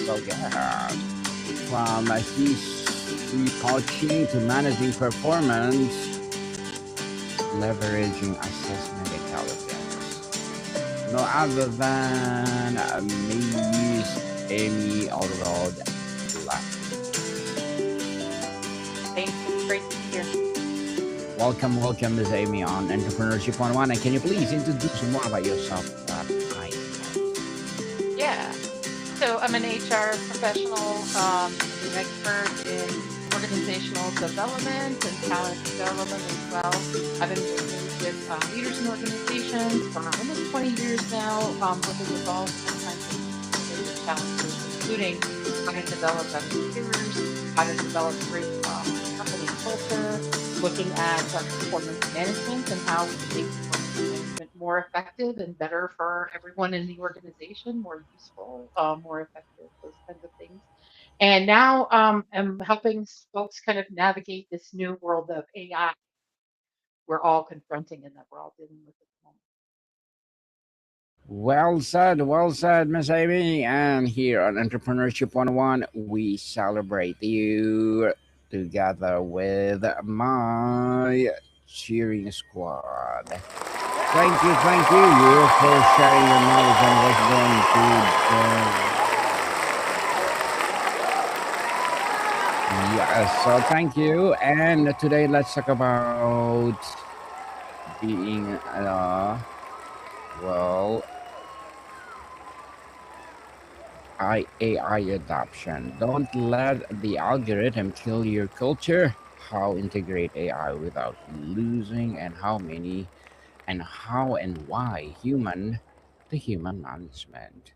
Well, yeah. From history coaching to managing performance, leveraging assessment intelligence. No other than Miss Amy Elrod-Lahti. Thanks. It's great to be here. Welcome, Miss Amy on Entrepreneurship 101. And can you please introduce more about yourself that I know? Yeah. So I'm an HR professional, an expert in organizational development and talent development as well. I've been working with leaders and organizations for almost 20 years now, working with all different kinds of leaders and challenges, including how to develop better leaders, how to develop great company culture, looking at performance management and how we can make performance management more effective and better for everyone in the organization, more useful, more effective, those kinds of things. And now I'm helping folks kind of navigate this new world of AI we're all confronting and that we're all dealing with at the moment. Well said, Miss Amy. And here on Entrepreneurship 101, we celebrate you together with my cheering squad. Thank you for sharing your knowledge on what's going to. Yes, so thank you. And today let's talk about being, well, AI adoption. Don't let the algorithm kill your culture. How integrate AI without losing, and how many, and how and why human to human management.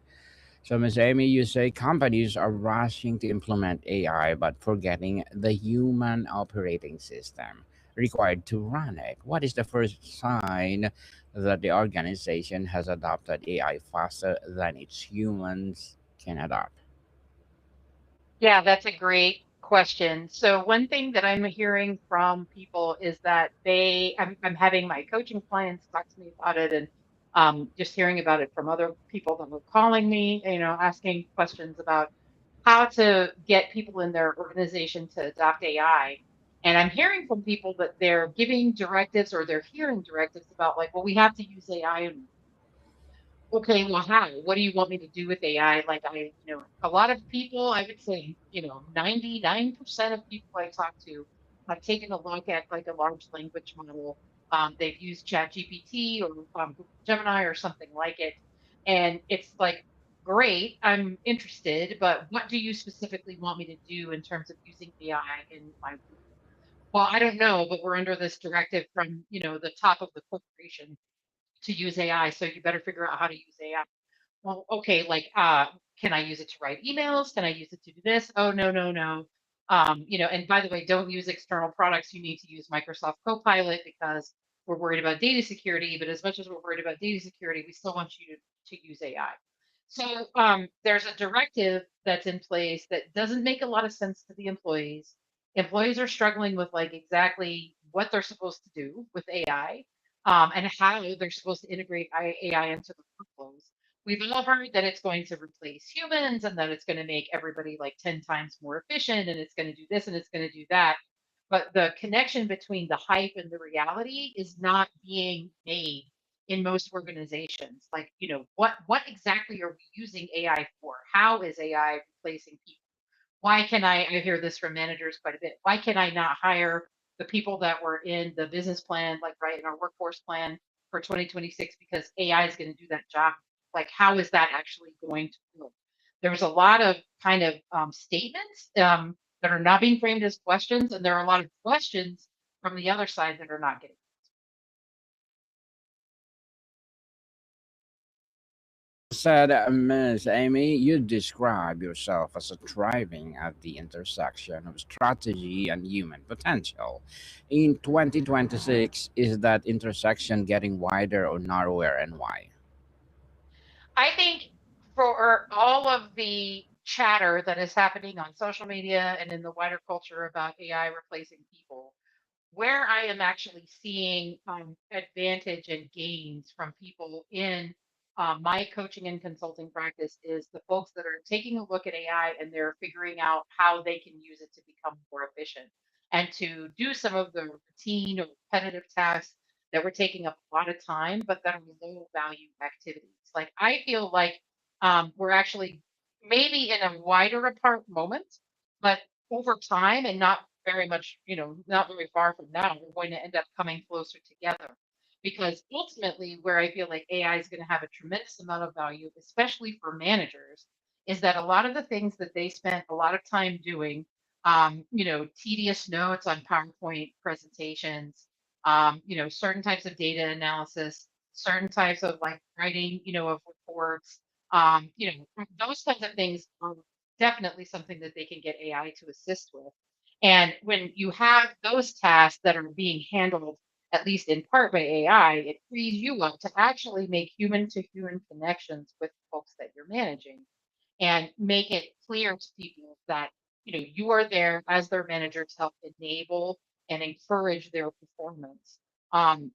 So, Ms. Amy, you say companies are rushing to implement AI but forgetting the human operating system required to run it. What is the first sign that the organization has adopted AI faster than its humans can adopt? Yeah, that's a great question. So one thing that I'm hearing from people is that I'm having my coaching clients talk to me about it, and just hearing about it from other people that were calling me, asking questions about how to get people in their organization to adopt AI. And I'm hearing from people that they're giving directives or they're hearing directives about like, well, we have to use AI. Okay, well, how? What do you want me to do with AI? Like, a lot of people, I would say, 99% of people I talk to have taken a look at like a large language model. They've used ChatGPT or Google Gemini or something like it. And it's like, great, I'm interested, but what do you specifically want me to do in terms of using AI in my role? Well, I don't know, but we're under this directive from, the top of the corporation to use AI. So you better figure out how to use AI. Well, okay, like, can I use it to write emails? Can I use it to do this? Oh, no, no, no. And by the way, don't use external products. You need to use Microsoft Copilot because we're worried about data security. But as much as we're worried about data security, we still want you to use AI. So there's a directive that's in place that doesn't make a lot of sense to the employees. Employees are struggling with like exactly what they're supposed to do with AI, and how they're supposed to integrate AI into the workflows. We've all heard that it's going to replace humans and that it's going to make everybody like 10 times more efficient and it's going to do this and it's going to do that. But the connection between the hype and the reality is not being made in most organizations. Like, what exactly are we using AI for? How is AI replacing people? Why can I hear this from managers quite a bit. Why can I not hire the people that were in the business plan, like right in our workforce plan for 2026 because AI is going to do that job? Like, how is that actually going to work? There's a lot of kind of statements that are not being framed as questions, and there are a lot of questions from the other side that are not getting. Well said, Miss Amy. You describe yourself as a thriving at the intersection of strategy and human potential. In 2026, is that intersection getting wider or narrower, and why? I think for all of the chatter that is happening on social media and in the wider culture about AI replacing people, where I am actually seeing advantage and gains from people in my coaching and consulting practice is the folks that are taking a look at AI and they're figuring out how they can use it to become more efficient and to do some of the routine or repetitive tasks that were taking up a lot of time, but that are low value activities. Like I feel like we're actually maybe in a wider apart moment, but over time and not very much, not very far from now, we're going to end up coming closer together. Because ultimately, where I feel like AI is going to have a tremendous amount of value, especially for managers, is that a lot of the things that they spent a lot of time doing, tedious notes on PowerPoint presentations, certain types of data analysis, certain types of like writing, of reports, those kinds of things are definitely something that they can get AI to assist with. And when you have those tasks that are being handled, at least in part by AI, it frees you up to actually make human to human connections with folks that you're managing and make it clear to people that you are there as their manager to help enable and encourage their performance. And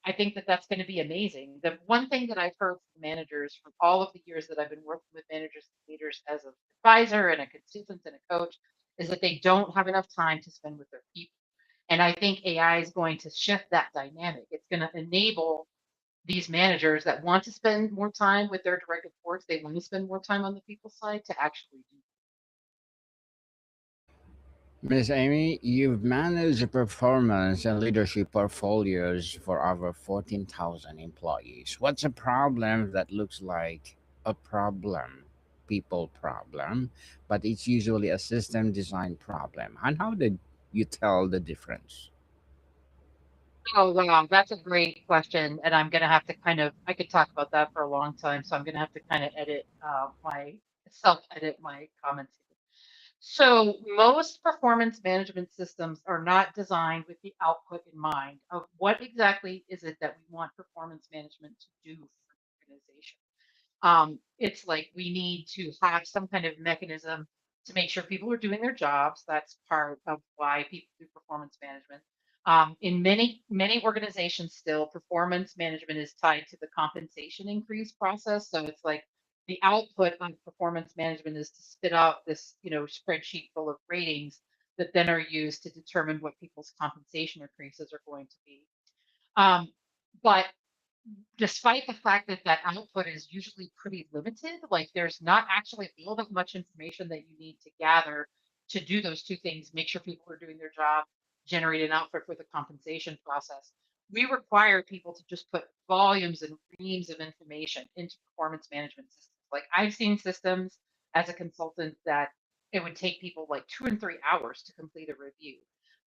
I think that that's going to be amazing. The one thing that I've heard from managers from all of the years that I've been working with managers and leaders as an advisor and a consultant and a coach is that they don't have enough time to spend with their people. And I think AI is going to shift that dynamic. It's going to enable these managers that want to spend more time with their direct reports, they want to spend more time on the people side to actually do. Miss Amy, you've managed performance and leadership portfolios for over 14,000 employees. What's a problem that looks like a problem, people problem, but it's usually a system design problem? And how did you tell the difference? Oh, wow, that's a great question. And I'm going to have to I could talk about that for a long time. So I'm going to have to kind of self edit my comments here. So most performance management systems are not designed with the output in mind of what exactly is it that we want performance management to do for an organization. It's like we need to have some kind of mechanism to make sure people are doing their jobs. That's part of why people do performance management. In many organizations, still performance management is tied to the compensation increase process. So it's like the output on performance management is to spit out this, spreadsheet full of ratings that then are used to determine what people's compensation increases are going to be. Um, but despite the fact that that output is usually pretty limited, like there's not actually all that much information that you need to gather to do those two things, make sure people are doing their job, generate an output for the compensation process. We require people to just put volumes and reams of information into performance management systems. Like I've seen systems as a consultant that it would take people like 2 and 3 hours to complete a review.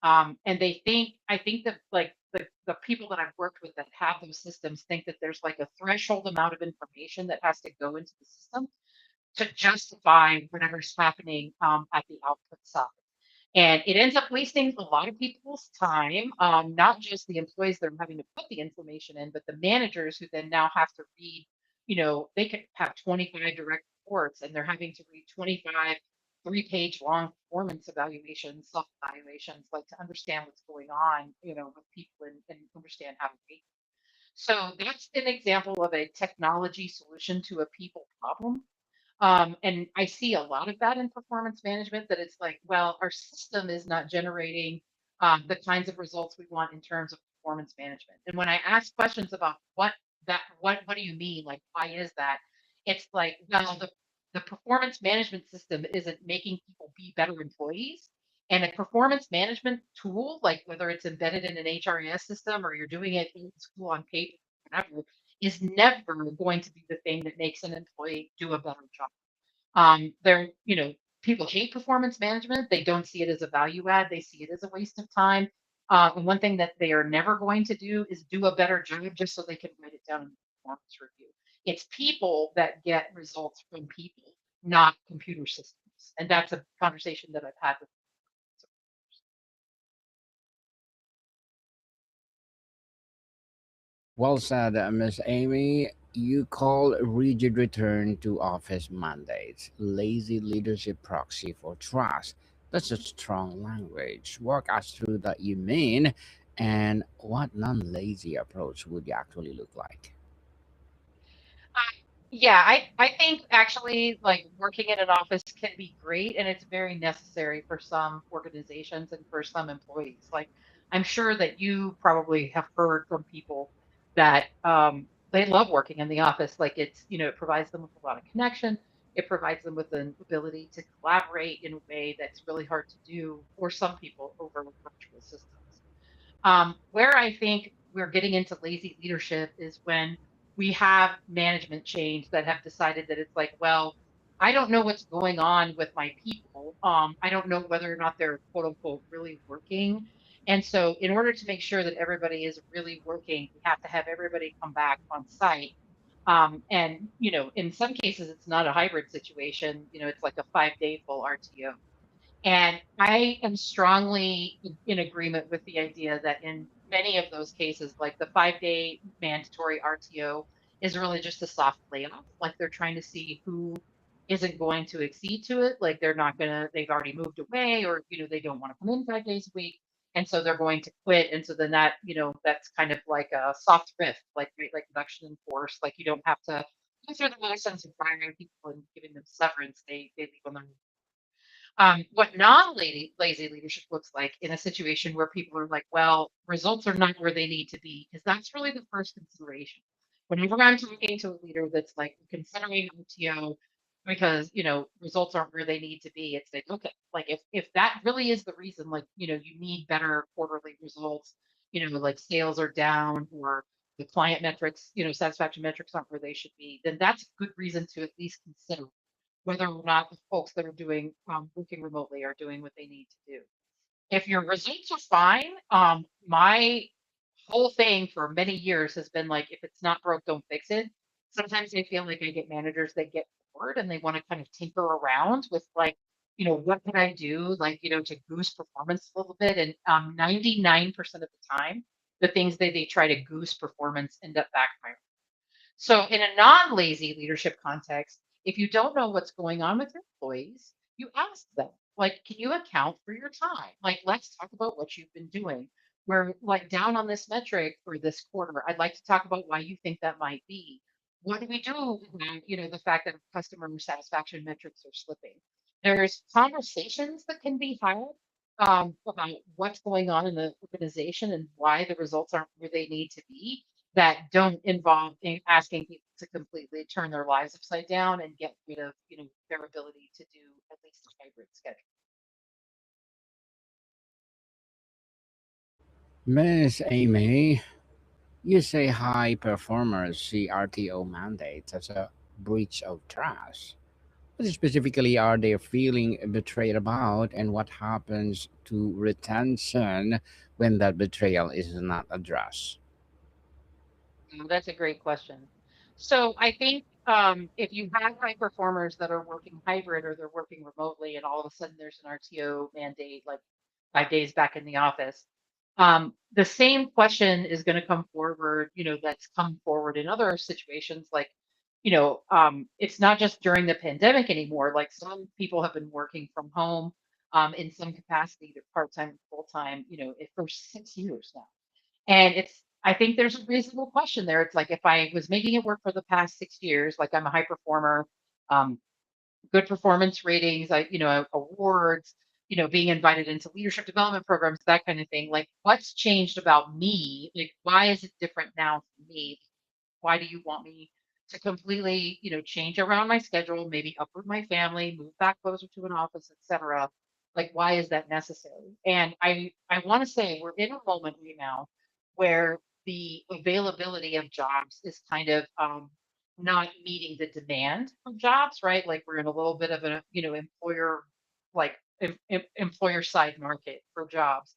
And I think that like the people that I've worked with that have those systems think that there's like a threshold amount of information that has to go into the system to justify whatever's happening at the output side. And it ends up wasting a lot of people's time, not just the employees that are having to put the information in, but the managers who then now have to read, they could have 25 direct reports and they're having to read 25 3-page long performance evaluations, self evaluations, like to understand what's going on, with people and understand how to rate. So that's an example of a technology solution to a people problem. And I see a lot of that in performance management that it's like, well, our system is not generating the kinds of results we want in terms of performance management. And when I ask questions about what do you mean? Like, why is that? It's like, well, the performance management system isn't making people be better employees. And a performance management tool, like whether it's embedded in an HRIS system or you're doing it in school on paper, whatever, is never going to be the thing that makes an employee do a better job. They're, people hate performance management. They don't see it as a value add. They see it as a waste of time. And one thing that they are never going to do is do a better job just so they can write it down in the performance review. It's people that get results from people, not computer systems. And that's a conversation that I've had with. Well said, Miss Amy. You call rigid return to office mandates lazy leadership proxy for trust. That's a strong language. Walk us through that you mean, and what non-lazy approach would you actually look like? Yeah, I think actually like working in an office can be great and it's very necessary for some organizations and for some employees. Like I'm sure that you probably have heard from people that they love working in the office. Like it's, it provides them with a lot of connection. It provides them with an ability to collaborate in a way that's really hard to do for some people over virtual systems. Where I think we're getting into lazy leadership is when we have management change that have decided that it's like, well, I don't know what's going on with my people. I don't know whether or not they're quote unquote really working. And so, in order to make sure that everybody is really working, we have to have everybody come back on site. And, in some cases, it's not a hybrid situation. It's like a 5-day full RTO. And I am strongly in agreement with the idea that in many of those cases, like the 5-day mandatory RTO is really just a soft layoff. Like they're trying to see who isn't going to accede to it. Like they're not going to, they've already moved away or, they don't want to come in 5 days a week. And so they're going to quit. And so then that, that's kind of like a soft rift, like, right, like reduction in force. Like you don't have to go through the motions of firing people and giving them severance. They leave on their what lazy leadership looks like in a situation where people are like, well, results are not where they need to be, because that's really the first consideration. Whenever I'm talking to a leader that's like considering OTO because results aren't where they need to be, it's like, okay, like if that really is the reason, like you need better quarterly results, like sales are down or the client metrics, satisfaction metrics aren't where they should be, then that's a good reason to at least consider whether or not the folks that are doing working remotely are doing what they need to do. If your results are fine, my whole thing for many years has been like, if it's not broke, don't fix it. Sometimes I feel like I get managers that get bored and they want to kind of tinker around with like, what can I do, like, to boost performance a little bit. And 99% of the time, the things that they try to goose performance end up backfiring. So, in a non lazy leadership context, if you don't know what's going on with your employees, you ask them, like, can you account for your time? Like, let's talk about what you've been doing. We're like down on this metric for this quarter. I'd like to talk about why you think that might be. What do we do about, the fact that customer satisfaction metrics are slipping? There's conversations that can be had about what's going on in the organization and why the results aren't where they need to be that don't involve asking people to completely turn their lives upside down and get rid of, their ability to do at least a hybrid schedule. Miss Amy, you say high performers see RTO mandates as a breach of trust. What specifically are they feeling betrayed about, and what happens to retention when that betrayal is not addressed? That's a great question. So I think if you have high performers that are working hybrid or they're working remotely, and all of a sudden there's an RTO mandate, like 5 days back in the office, the same question is going to come forward. That's come forward in other situations, like it's not just during the pandemic anymore. Like some people have been working from home in some capacity, either part time or full time, for 6 years now. And I think there's a reasonable question there. It's like if I was making it work for the past 6 years, like I'm a high performer, um, good performance ratings, awards, being invited into leadership development programs, that kind of thing. Like, what's changed about me? Like, why is it different now for me? Why do you want me to completely, change around my schedule, maybe uproot my family, move back closer to an office, etc.? Like, why is that necessary? And I want to say we're in a moment right now where the availability of jobs is kind of not meeting the demand of jobs, right? Like we're in a little bit of a, employer like employer side market for jobs.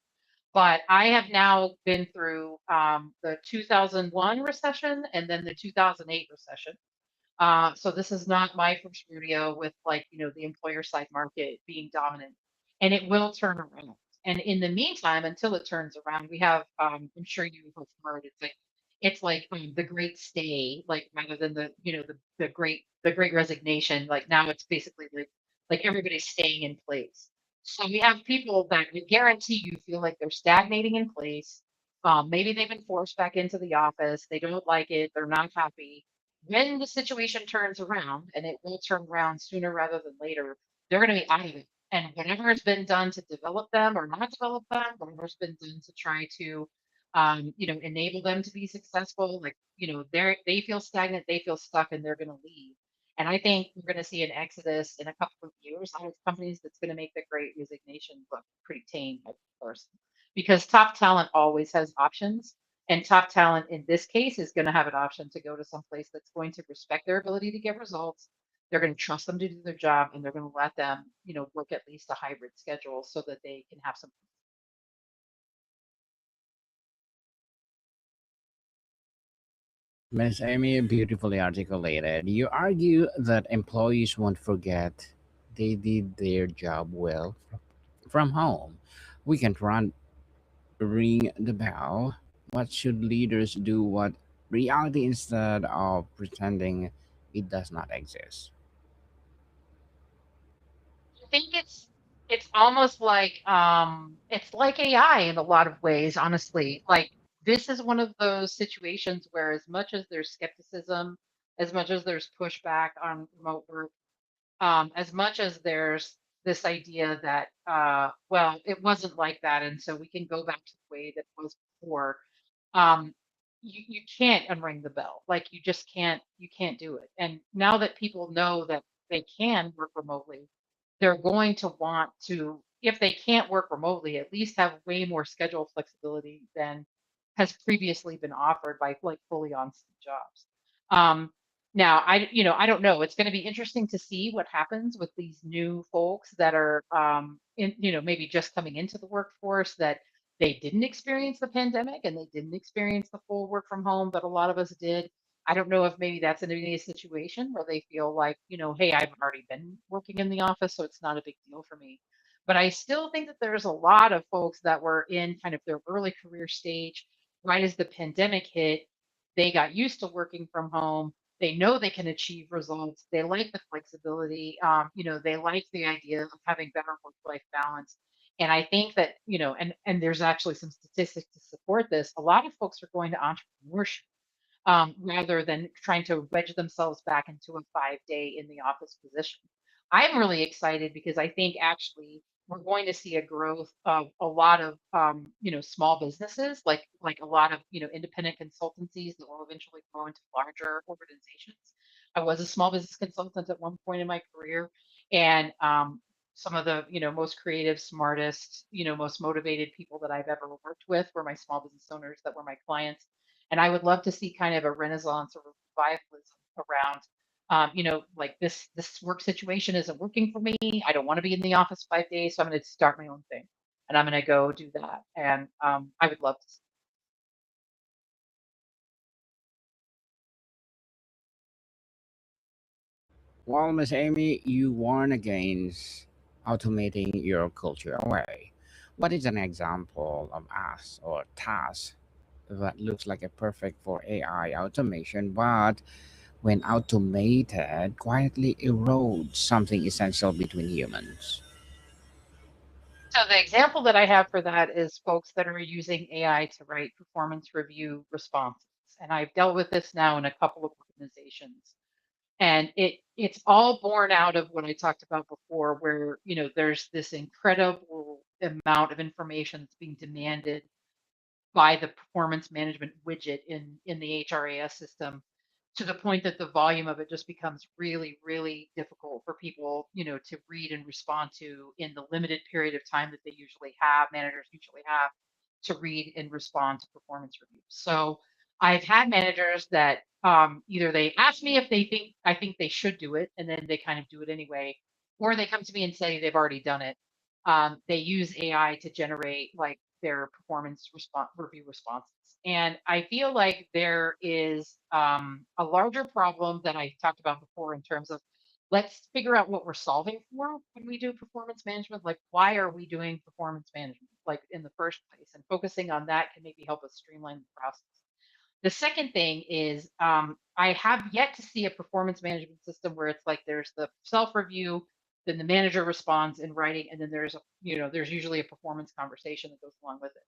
But I have now been through the 2001 recession and then the 2008 recession. So this is not my first rodeo with like, the employer side market being dominant, and it will turn around. And in the meantime, until it turns around, we have, I'm sure you have heard, it's like the great stay, like rather than the great resignation. Like now it's basically like everybody's staying in place. So we have people that I guarantee you feel like they're stagnating in place. Maybe they've been forced back into the office. They don't like it. They're not happy, when the situation turns around, and it will turn around sooner rather than later, they're going to be out of it. And whatever has been done to develop them or not develop them, whatever's been done to try to, enable them to be successful, like, they feel stagnant, they feel stuck, and they're going to leave. And I think we're going to see an exodus in a couple of years out of companies that's going to make the great resignation look pretty tame by person. Because top talent always has options, and top talent in this case is going to have an option to go to some place that's going to respect their ability to get results. They're going to trust them to do their job, and they're going to let them, work at least a hybrid schedule so that they can have some. Miss Amy, beautifully articulated. You argue that employees won't forget they did their job well from home. We can't ring the bell. What should leaders do? What reality instead of pretending it does not exist? I think it's like AI in a lot of ways, honestly. Like, this is one of those situations where as much as there's skepticism, as much as there's pushback on remote work, as much as there's this idea that, well, it wasn't like that, and so we can go back to the way that it was before. um, you can't unring the bell. Like, you can't do it. And now that people know that they can work remotely, they're going to want to, if they can't work remotely, at least have way more schedule flexibility than has previously been offered by like fully on-site jobs. Um, Now, I don't know. It's going to be interesting to see what happens with these new folks that are, maybe just coming into the workforce, that they didn't experience the pandemic and they didn't experience the full work from home that a lot of us did. I don't know if maybe that's in a situation where they feel like, hey, I've already been working in the office, so it's not a big deal for me. But I still think that there's a lot of folks that were in kind of their early career stage right as the pandemic hit. They got used to working from home. They know they can achieve results. They like the flexibility. They like the idea of having better work-life balance. And I think that, and there's actually some statistics to support this. A lot of folks are going to entrepreneurship, rather than trying to wedge themselves back into a 5 day in the office position. I'm really excited because I think actually we're going to see a growth of a lot of, small businesses, like a lot of, independent consultancies that will eventually grow into larger organizations. I was a small business consultant at one point in my career, and some of the, most creative, smartest, most motivated people that I've ever worked with were my small business owners that were my clients. And I would love to see kind of a renaissance or revivalism around, like, this work situation isn't working for me. I don't want to be in the office 5 days, so I'm going to start my own thing, and I'm going to go do that. And I would love to. Well, Miss Amy, you warn against automating your culture away. What is an example of us or task that looks like a perfect for AI automation, but when automated, quietly erodes something essential between humans? So the example that I have for that is folks that are using AI to write performance review responses. And I've dealt with this now in a couple of organizations. And it's all born out of what I talked about before, where, there's this incredible amount of information that's being demanded by the performance management widget in the HRAS system, to the point that the volume of it just becomes really, really difficult for people, to read and respond to in the limited period of time that they usually have, managers usually have, to read and respond to performance reviews. So I've had managers that, either they ask me if I think they should do it, and then they kind of do it anyway, or they come to me and say they've already done it. They use AI to generate like their performance review responses. And I feel like there is, a larger problem that I talked about before in terms of, let's figure out what we're solving for when we do performance management. Like, why are we doing performance management, like, in the first place? And focusing on that can maybe help us streamline the process. The second thing is, I have yet to see a performance management system where it's like there's the self review, then the manager responds in writing, and then there's usually a performance conversation that goes along with it.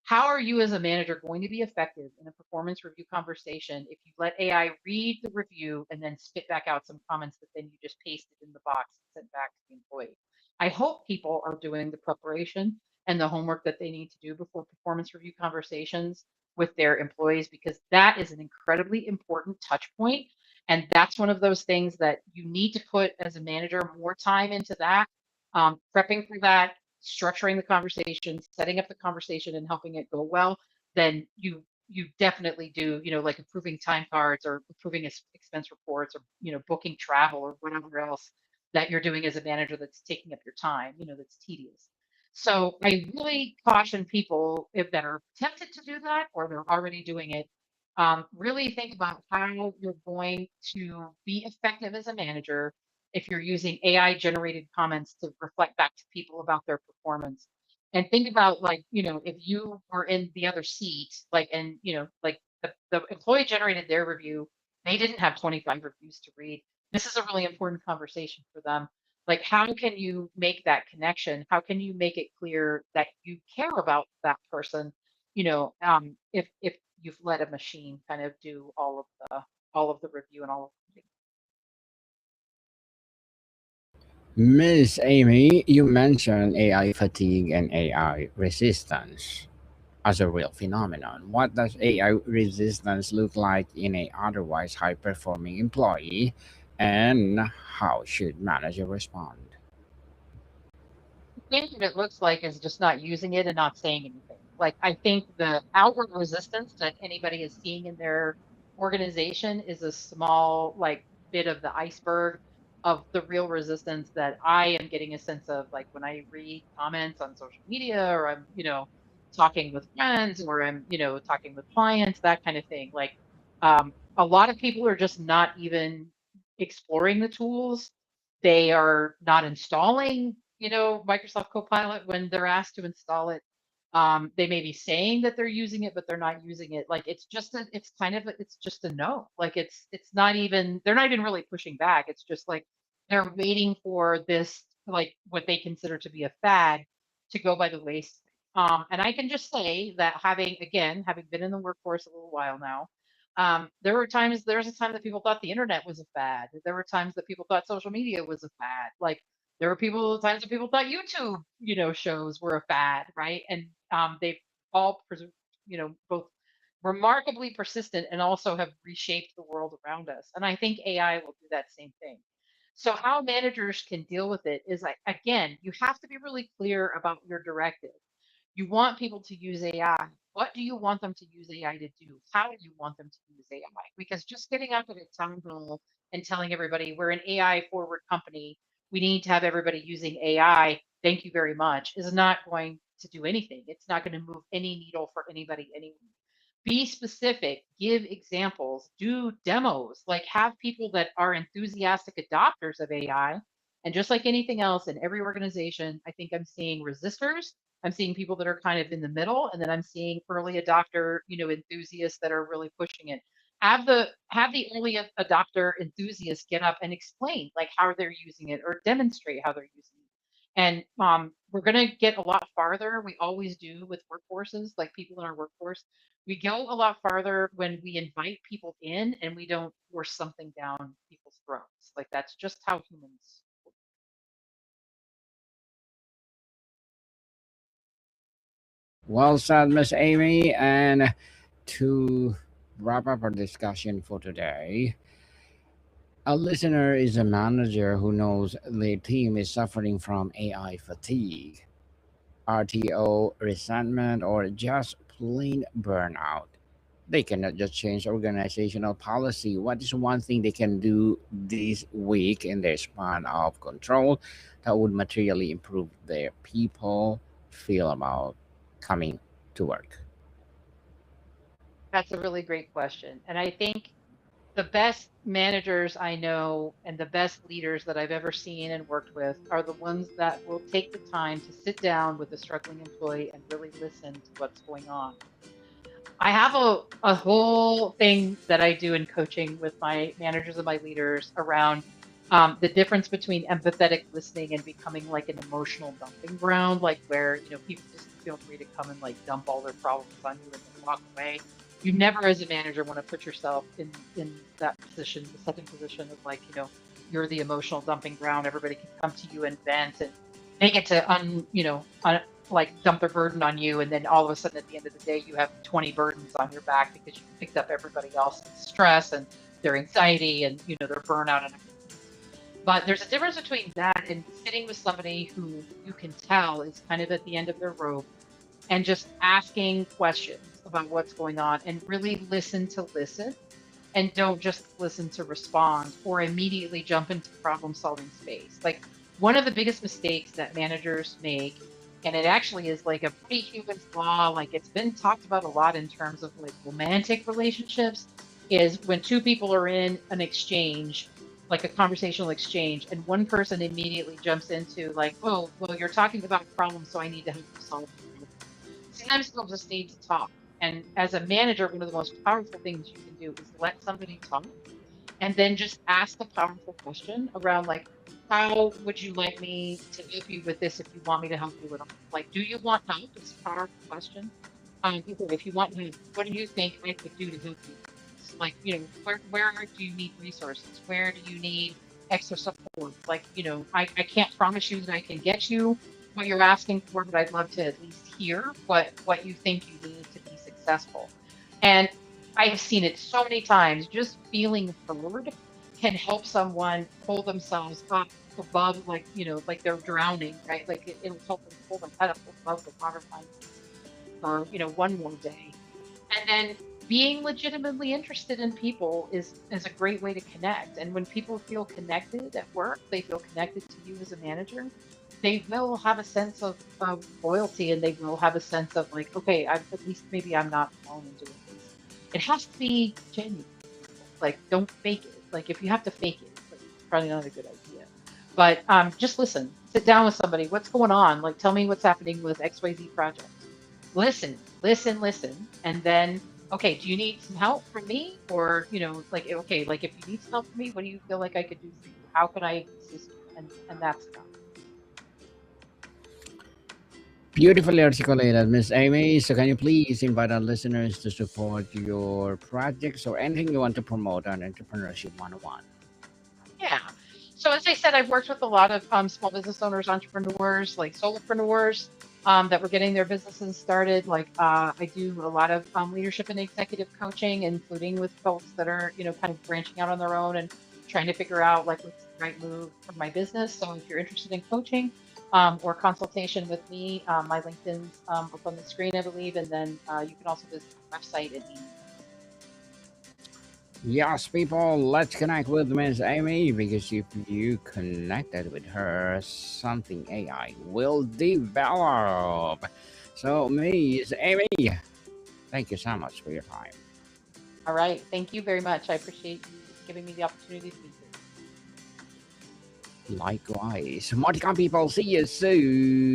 How are you as a manager going to be effective in a performance review conversation if you let AI read the review and then spit back out some comments that then you just pasted in the box and sent back to the employee? I hope people are doing the preparation and the homework that they need to do before performance review conversations with their employees, because that is an incredibly important touch point. And that's one of those things that you need to put as a manager more time into that, prepping for that, structuring the conversation, setting up the conversation, and helping it go well. Then you definitely do, like approving time cards or approving expense reports, or booking travel or whatever else that you're doing as a manager that's taking up your time, that's tedious. So I really caution people, if that are tempted to do that or they're already doing it, really think about how you're going to be effective as a manager if you're using AI generated comments to reflect back to people about their performance. And think about, like, if you were in the other seat, like, and, like the employee generated their review, they didn't have 25 reviews to read. This is a really important conversation for them. Like, how can you make that connection? How can you make it clear that you care about that person? If you've let a machine kind of do all of the review and all of the. Miss Amy, you mentioned AI fatigue and AI resistance as a real phenomenon. What does AI resistance look like in a otherwise high performing employee, and how should manager respond? Think what it looks like is just not using it and not saying anything. Like, I think the outward resistance that anybody is seeing in their organization is a small, like, bit of the iceberg of the real resistance that I am getting a sense of, like, when I read comments on social media, or I'm, talking with friends, or I'm, talking with clients, that kind of thing. Like, a lot of people are just not even exploring the tools. They are not installing, Microsoft Copilot when they're asked to install it. They may be saying that they're using it, but they're not using it. Like, it's just a no. Like, it's not even, they're not even really pushing back. It's just like they're waiting for this, like, what they consider to be a fad to go by the wayside. And I can just say that, having been in the workforce a little while now, there was a time that people thought the internet was a fad. There were times that people thought social media was a fad. Like, there were times that people thought YouTube, shows were a fad, right? And they've all, both remarkably persistent and also have reshaped the world around us. And I think AI will do that same thing. So how managers can deal with it is, like, again, you have to be really clear about your directive. You want people to use AI. What do you want them to use AI to do? How do you want them to use AI? Because just getting up at a town hall and telling everybody we're an AI forward company, we need to have everybody using AI, thank you very much, is not going to do anything. It's not going to move any needle for anybody anyway. Be specific, give examples, do demos, like, have people that are enthusiastic adopters of AI. And just like anything else in every organization, I think I'm seeing resistors. I'm seeing people that are kind of in the middle, and then I'm seeing early adopter, enthusiasts that are really pushing it. Have the early adopter enthusiasts get up and explain, like, how they're using it, or demonstrate how they're using it. And we're going to get a lot farther. We always do with workforces, like people in our workforce. We go a lot farther when we invite people in and we don't force something down people's throats. Like, that's just how humans. Well said, Miss Amy. And to wrap up our discussion for today, a listener is a manager who knows their team is suffering from AI fatigue, RTO resentment, or just plain burnout. They cannot just change organizational policy. What is one thing they can do this week in their span of control that would materially improve their people feel about coming to work? That's a really great question. And I think the best managers I know and the best leaders that I've ever seen and worked with are the ones that will take the time to sit down with a struggling employee and really listen to what's going on. I have a whole thing that I do in coaching with my managers and my leaders around The difference between empathetic listening and becoming like an emotional dumping ground, like where, people just feel free to come and like dump all their problems on you and then walk away. You never, as a manager, want to put yourself in that position, the second position of like, you're the emotional dumping ground. Everybody can come to you and vent and make it to like dump their burden on you, and then all of a sudden at the end of the day, you have 20 burdens on your back because you picked up everybody else's stress and their anxiety and their burnout and everything. But there's a difference between that and sitting with somebody who you can tell is kind of at the end of their rope and just asking questions about what's going on and really listen to listen and don't just listen to respond or immediately jump into problem solving space. Like one of the biggest mistakes that managers make, and it actually is like a pretty human flaw, like it's been talked about a lot in terms of like romantic relationships, is when two people are in an exchange, like a conversational exchange, and one person immediately jumps into like, oh, well, you're talking about a problem, so I need to help you solve it. Sometimes people just need to talk. And as a manager, one of the most powerful things you can do is let somebody talk and then just ask a powerful question around like, how would you like me to help you with this if you want me to help you with it? Like, do you want help? It's a powerful question. If you want help, what do you think I could do to help you with this? Like, where do you need resources? Where do you need extra support? Like, I can't promise you that I can get you what you're asking for, but I'd love to at least hear what you think you need to be successful. And I've seen it so many times. Just feeling heard can help someone pull themselves up above, like, like they're drowning, right? Like it'll help them pull their head up above the waterline for, one more day. And then being legitimately interested in people is a great way to connect. And when people feel connected at work, they feel connected to you as a manager. They will have a sense of loyalty, and they will have a sense of like, okay, at least maybe I'm not alone in doing this. It has to be genuine. Like, don't fake it. Like, if you have to fake it, like, it's probably not a good idea. But just listen. Sit down with somebody. What's going on? Like, tell me what's happening with XYZ project. Listen, listen, listen, and then, okay, do you need some help from me? Or, like, okay, like if you need some help from me, what do you feel like I could do for you? How can I assist you? And that's enough. Beautifully articulated, Miss Amy. So, can you please invite our listeners to support your projects or anything you want to promote on Entrepreneurship 101? Yeah. So as I said, I've worked with a lot of small business owners, entrepreneurs, like solopreneurs that were getting their businesses started. Like I do a lot of leadership and executive coaching, including with folks that are, kind of branching out on their own and trying to figure out like what's the right move for my business. So if you're interested in coaching or consultation with me, my LinkedIn's up on the screen, I believe, and then you can also visit the website at Amy. Yes, people, let's connect with Miss Amy because if you connected with her, something AI will develop. So, Miss Amy, thank you so much for your time. All right. Thank you very much. I appreciate you giving me the opportunity to be here. Likewise, Moticon people, see you soon.